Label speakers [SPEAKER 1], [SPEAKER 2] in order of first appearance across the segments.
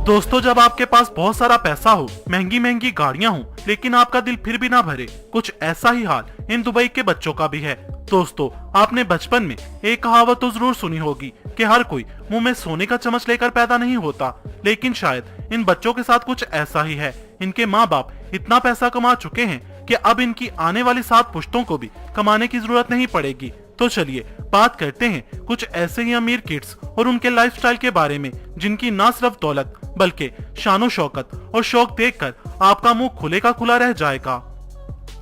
[SPEAKER 1] दोस्तों, जब आपके पास बहुत सारा पैसा हो, महंगी महंगी गाड़ियां हो, लेकिन आपका दिल फिर भी ना भरे, कुछ ऐसा ही हाल इन दुबई के बच्चों का भी है। दोस्तों, आपने बचपन में एक कहावत तो जरूर सुनी होगी कि हर कोई मुंह में सोने का चम्मच लेकर पैदा नहीं होता, लेकिन शायद इन बच्चों के साथ कुछ ऐसा ही है। इनके माँ बाप इतना पैसा कमा चुके हैं कि अब इनकी आने वाली 7 पुश्तों को भी कमाने की जरूरत नहीं पड़ेगी। तो चलिए बात करते हैं कुछ ऐसे ही अमीर किड्स और उनके लाइफस्टाइल के बारे में, जिनकी ना सिर्फ दौलत बल्कि शानो शौकत और शौक देखकर आपका मुंह खुले का खुला रह जाएगा।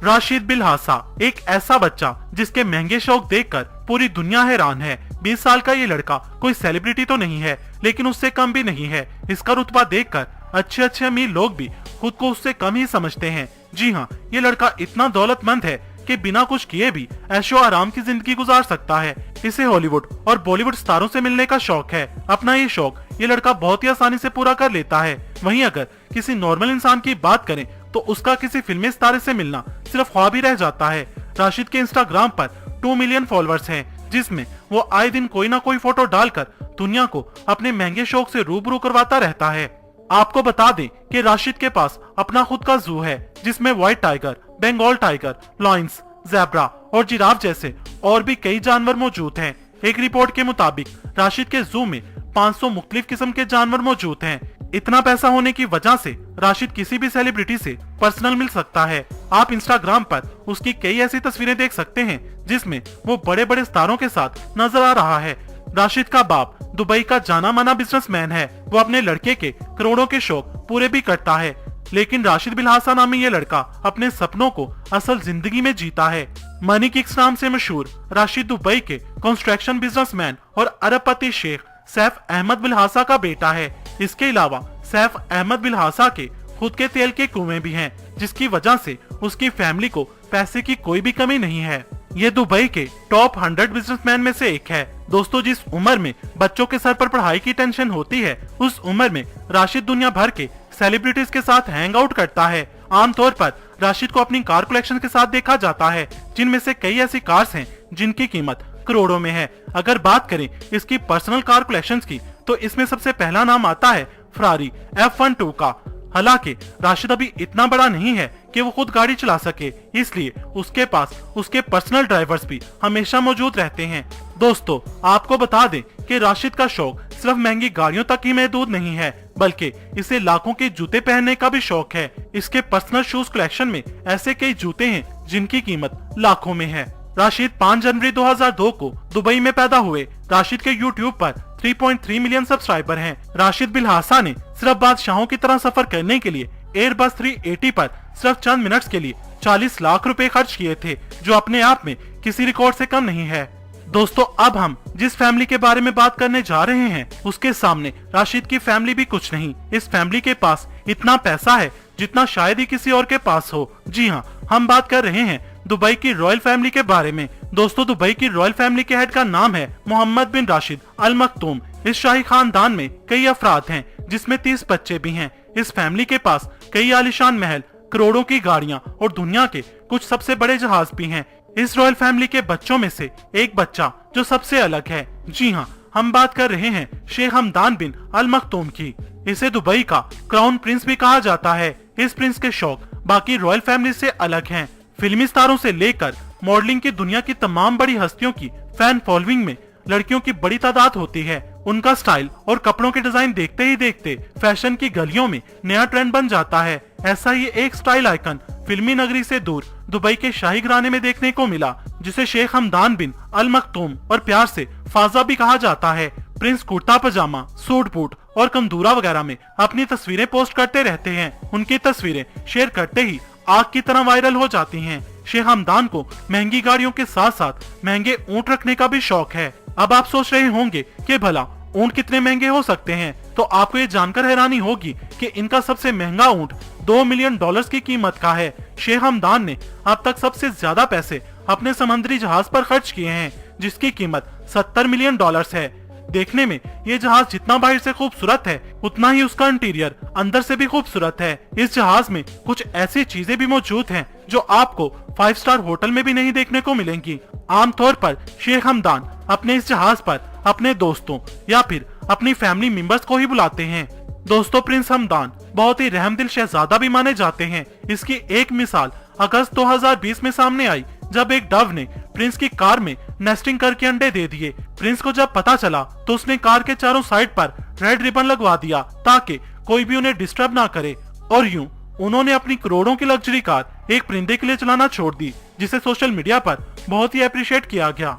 [SPEAKER 1] राशिद बिलहासा एक ऐसा बच्चा जिसके महंगे शौक देखकर पूरी दुनिया हैरान है। 20 साल का ये लड़का कोई सेलिब्रिटी तो नहीं है, लेकिन उससे कम भी नहीं है। इसका रुतबा देखकर अच्छे अच्छे अमीर लोग भी खुद को उससे कम ही समझते हैं। जी हाँ, ये लड़का इतना दौलतमंद है कि बिना कुछ किए भी ऐशो आराम की जिंदगी गुजार सकता है। इसे हॉलीवुड और बॉलीवुड स्टारों से मिलने का शौक है। अपना ये शौक ये लड़का बहुत ही आसानी से पूरा कर लेता है। वहीं अगर किसी नॉर्मल इंसान की बात करें तो उसका किसी फिल्मी सितारे से मिलना सिर्फ ख्वाब ही रह जाता है। राशिद के इंस्टाग्राम पर 2 मिलियन फॉलोअर्स हैं, जिसमें वो आए दिन कोई ना कोई फोटो डालकर दुनिया को अपने महंगे शौक से रूबरू करवाता रहता है। आपको बता दें कि राशिद के पास अपना खुद का जू है, जिसमें white tiger, Bengal tiger, lions, zebra और जिराफ जैसे और भी कई जानवर मौजूद हैं। एक रिपोर्ट के मुताबिक राशिद के जू में 500 मुख्तलिफ किस्म के जानवर मौजूद हैं। इतना पैसा होने की वजह से राशिद किसी भी सेलिब्रिटी से पर्सनल मिल सकता है। आप इंस्टाग्राम पर उसकी कई ऐसी तस्वीरें देख सकते हैं जिसमें वो बड़े बड़े स्टारों के साथ नजर आ रहा है। राशिद का बाप दुबई का जाना माना बिजनेसमैन है। वो अपने लड़के के करोड़ों के शौक पूरे भी करता है, लेकिन राशिद बिलहासा नामी ये लड़का अपने सपनों को असल जिंदगी में जीता है। मनी किक्स नाम से मशहूर राशिद दुबई के कंस्ट्रक्शन बिजनेसमैन और अरबपति शेख सैफ अहमद बिलहासा का बेटा है। इसके अलावा सैफ अहमद बिलहासा के खुद के तेल के कुएं भी हैं, जिसकी वजह से उसकी फैमिली को पैसे की कोई भी कमी नहीं है। ये दुबई के टॉप 100 बिजनेसमैन में से एक है। दोस्तों, जिस उम्र में बच्चों के सर पर पढ़ाई की टेंशन होती है, उस उम्र में राशिद दुनिया भर के सेलिब्रिटीज के साथ हैंग आउट करता है। आमतौर पर राशिद को अपनी कार कलेक्शन के साथ देखा जाता है, जिनमें से कई ऐसी कार्स हैं जिनकी कीमत करोड़ों में है। अगर बात करें इसकी पर्सनल कार कलेक्शन की, तो इसमें सबसे पहला नाम आता है फरारी F12 का। हालांकि राशिद अभी इतना बड़ा नहीं है कि वो खुद गाड़ी चला सके, इसलिए उसके पास उसके पर्सनल ड्राइवर्स भी हमेशा मौजूद रहते हैं। दोस्तों, आपको बता दें कि राशिद का शौक सिर्फ महंगी गाड़ियों तक ही महदूद नहीं है, बल्कि इसे लाखों के जूते पहनने का भी शौक है। इसके पर्सनल शूज कलेक्शन में ऐसे कई जूते हैं जिनकी कीमत लाखों में है। राशिद 5 जनवरी 2002 को दुबई में पैदा हुए। राशिद के यूट्यूब पर 3.3 मिलियन सब्सक्राइबर हैं। राशिद बिलहासा ने सिर्फ बादशाहों की तरह सफर करने के लिए एयरबस 380 पर सिर्फ चंद मिनट्स के लिए 40 लाख रुपए खर्च किए थे, जो अपने आप में किसी रिकॉर्ड से कम नहीं है। दोस्तों, अब हम जिस फैमिली के बारे में बात करने जा रहे हैं, उसके सामने राशिद की फैमिली भी कुछ नहीं। इस फैमिली के पास इतना पैसा है जितना शायद ही किसी और के पास हो। जी हाँ, हम बात कर रहे हैं दुबई की रॉयल फैमिली के बारे में। दोस्तों, दुबई की रॉयल फैमिली के हेड का नाम है मोहम्मद बिन राशिद अल मखतूम। इस शाही खानदान में कई अफराद हैं, जिसमें 30 बच्चे भी हैं। इस फैमिली के पास कई आलीशान महल, करोड़ों की गाड़ियां और दुनिया के कुछ सबसे बड़े जहाज भी हैं। इस रॉयल फैमिली के बच्चों में से एक बच्चा जो सबसे अलग है, जी हाँ, हम बात कर रहे हैं शेख हमदान बिन अल मखतूम की। इसे दुबई का क्राउन प्रिंस भी कहा जाता है। इस प्रिंस के शौक बाकी रॉयल फैमिली से अलग हैं। फिल्मी स्टारों से लेकर मॉडलिंग की दुनिया की तमाम बड़ी हस्तियों की फैन फॉलोइंग में लड़कियों की बड़ी तादाद होती है। उनका स्टाइल और कपड़ों के डिजाइन देखते ही देखते फैशन की गलियों में नया ट्रेंड बन जाता है। ऐसा ही एक स्टाइल आइकन फिल्मी नगरी से दूर दुबई के शाही घराने में देखने को मिला, जिसे शेख हमदान बिन अल मखतूम और प्यार से फाजा भी कहा जाता है। प्रिंस कुर्ता पजामा, सूट बूट और कंदूरा वगैरह में अपनी तस्वीरें पोस्ट करते रहते हैं। उनकी तस्वीरें शेयर करते ही आग की तरह वायरल हो जाती हैं। शेख हमदान को महंगी गाड़ियों के साथ साथ महंगे ऊंट रखने का भी शौक है। अब आप सोच रहे होंगे कि भला ऊंट कितने महंगे हो सकते हैं, तो आपको ये जानकर हैरानी होगी कि इनका सबसे महंगा ऊंट $2 मिलियन की कीमत का है। शेख हमदान ने अब तक सबसे ज्यादा पैसे अपने समुद्री जहाज पर खर्च किए हैं, जिसकी कीमत $70 मिलियन है। देखने में ये जहाज जितना बाहर से खूबसूरत है उतना ही उसका इंटीरियर अंदर से भी खूबसूरत है। इस जहाज में कुछ ऐसी चीजें भी मौजूद हैं जो आपको 5 स्टार होटल में भी नहीं देखने को मिलेंगी। आमतौर पर शेख हमदान अपने इस जहाज पर अपने दोस्तों या फिर अपनी फैमिली मेंबर्स को ही बुलाते हैं। दोस्तों, प्रिंस हमदान बहुत ही रहमदिल शहजादा भी माने जाते हैं। इसकी एक मिसाल अगस्त 2020 में सामने आई जब एक डव ने प्रिंस की कार में नेस्टिंग करके अंडे दे दिए। प्रिंस को जब पता चला तो उसने कार के चारों साइड पर रेड रिबन लगवा दिया ताकि कोई भी उन्हें डिस्टर्ब ना करे, और यूं उन्होंने अपनी करोड़ों की लग्जरी कार एक परिंदे के लिए चलाना छोड़ दी, जिसे सोशल मीडिया पर बहुत ही अप्रिशिएट किया गया।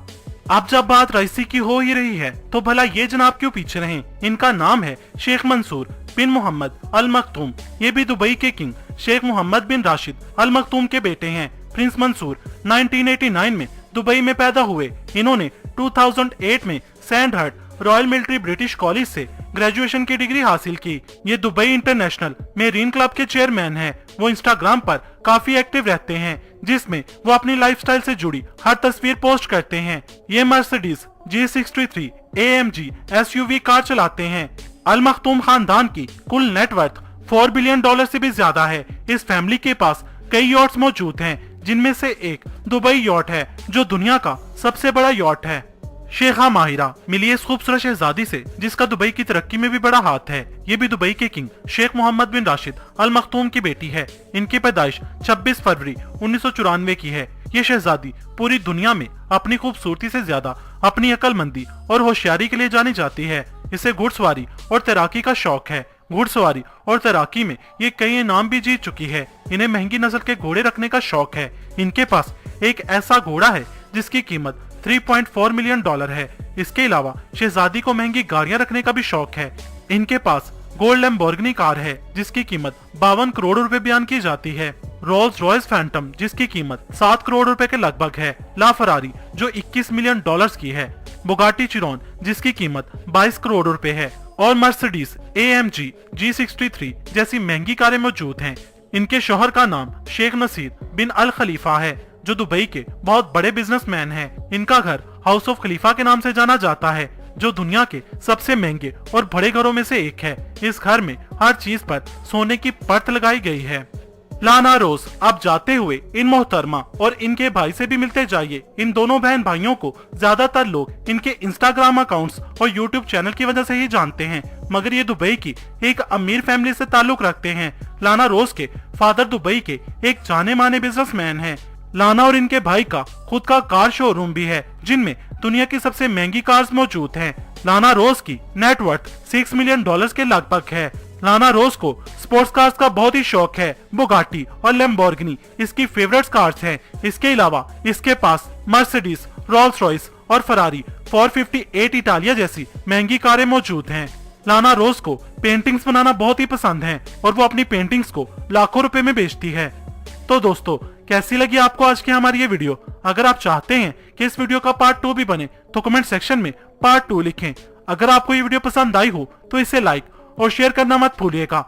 [SPEAKER 1] अब जब बात रईसी की हो ही रही है तो भला ये जनाब क्यों पीछे रहे। इनका नाम है शेख मंसूर बिन मोहम्मद अल मखतूम। ये भी दुबई के किंग शेख मोहम्मद बिन राशिद अल मखतूम के बेटे हैं। प्रिंस मंसूर 1989 में दुबई में पैदा हुए। इन्होंने 2008 में सैंडहर्ट रॉयल मिलिट्री ब्रिटिश कॉलेज से ग्रेजुएशन की डिग्री हासिल की। ये दुबई इंटरनेशनल मेरीन क्लब के चेयरमैन हैं। वो इंस्टाग्राम पर काफी एक्टिव रहते हैं, जिसमें वो अपनी लाइफस्टाइल से जुड़ी हर तस्वीर पोस्ट करते हैं। ये Mercedes G63 AMG SUV car चलाते हैं। अल मखतूम खानदान की कुल नेटवर्थ $4 बिलियन से भी ज्यादा है। इस फैमिली के पास कई यॉट्स मौजूद हैं, जिनमें से एक दुबई यॉट है जो दुनिया का सबसे बड़ा यॉट है। शेखा माहिरा मिली इस खूबसूरत शहजादी से जिसका दुबई की तरक्की में भी बड़ा हाथ है। ये भी दुबई के किंग शेख मोहम्मद बिन राशिद अल मखतूम की बेटी है। इनकी पैदाइश 26 फरवरी 1994 की है। ये शहजादी पूरी दुनिया में अपनी खूबसूरती से ज्यादा अपनी अक्लमंदी और होशियारी के लिए जानी जाती है। इसे घुड़सवारी और तैराकी का शौक है। घुड़सवारी और तैराकी में ये कई इनाम भी जीत चुकी है। इन्हें महंगी नस्ल के घोड़े रखने का शौक है। इनके पास एक ऐसा घोड़ा है जिसकी कीमत $3.4 मिलियन है। इसके अलावा शहजादी को महंगी गाड़ियां रखने का भी शौक है। इनके पास गोल्ड लैम्बोर्गिनी कार है जिसकी कीमत 52 करोड़ रुपए बयान की जाती है। रोल्स रॉयस फैंटम जिसकी कीमत 7 करोड़ रुपए के लगभग है। ला फरारी जो $21 मिलियन की है। बुगाटी चिरॉन जिसकी कीमत 22 करोड़ रुपए है। और मर्सिडीज AMG G63 जैसी महंगी कारें मौजूद हैं। इनके शौहर का नाम शेख नसीर बिन अल खलीफा है जो दुबई के बहुत बड़े बिजनेसमैन हैं। इनका घर हाउस ऑफ खलीफा के नाम से जाना जाता है जो दुनिया के सबसे महंगे और बड़े घरों में से एक है। इस घर में हर चीज पर सोने की परत लगाई गई है। लाना रोज अब जाते हुए इन मोहतरमा और इनके भाई से भी मिलते जाइए। इन दोनों बहन भाइयों को ज्यादातर लोग इनके इंस्टाग्राम अकाउंट्स और यूट्यूब चैनल की वजह से ही जानते हैं, मगर ये दुबई की एक अमीर फैमिली से ताल्लुक रखते हैं। लाना रोज के फादर दुबई के एक जाने माने बिजनेसमैन हैं। लाना और इनके भाई का खुद का कार शोरूम भी है जिनमें दुनिया की सबसे महंगी कार्स मौजूद हैं। लाना रोज की नेटवर्थ $6 मिलियन के लगभग है। लाना रोज को स्पोर्ट्स कार्स का बहुत ही शौक है। बुगाटी और लैम्बोर्गिनी इसकी फेवरेट कार्स हैं। इसके अलावा इसके पास मर्सिडीज, रोल्स रॉयस और फरारी 458 इटालिया जैसी महंगी कारें मौजूद हैं। लाना रोज को पेंटिंग्स बनाना बहुत ही पसंद है और वो अपनी पेंटिंग्स को लाखों रुपए में बेचती है। तो दोस्तों, कैसी लगी आपको आज की हमारी ये वीडियो? अगर आप चाहते हैं कि इस वीडियो का पार्ट 2 भी बने तो कमेंट सेक्शन में पार्ट 2 लिखें। अगर आपको ये वीडियो पसंद आई हो तो इसे लाइक और शेयर करना मत भूलिएगा।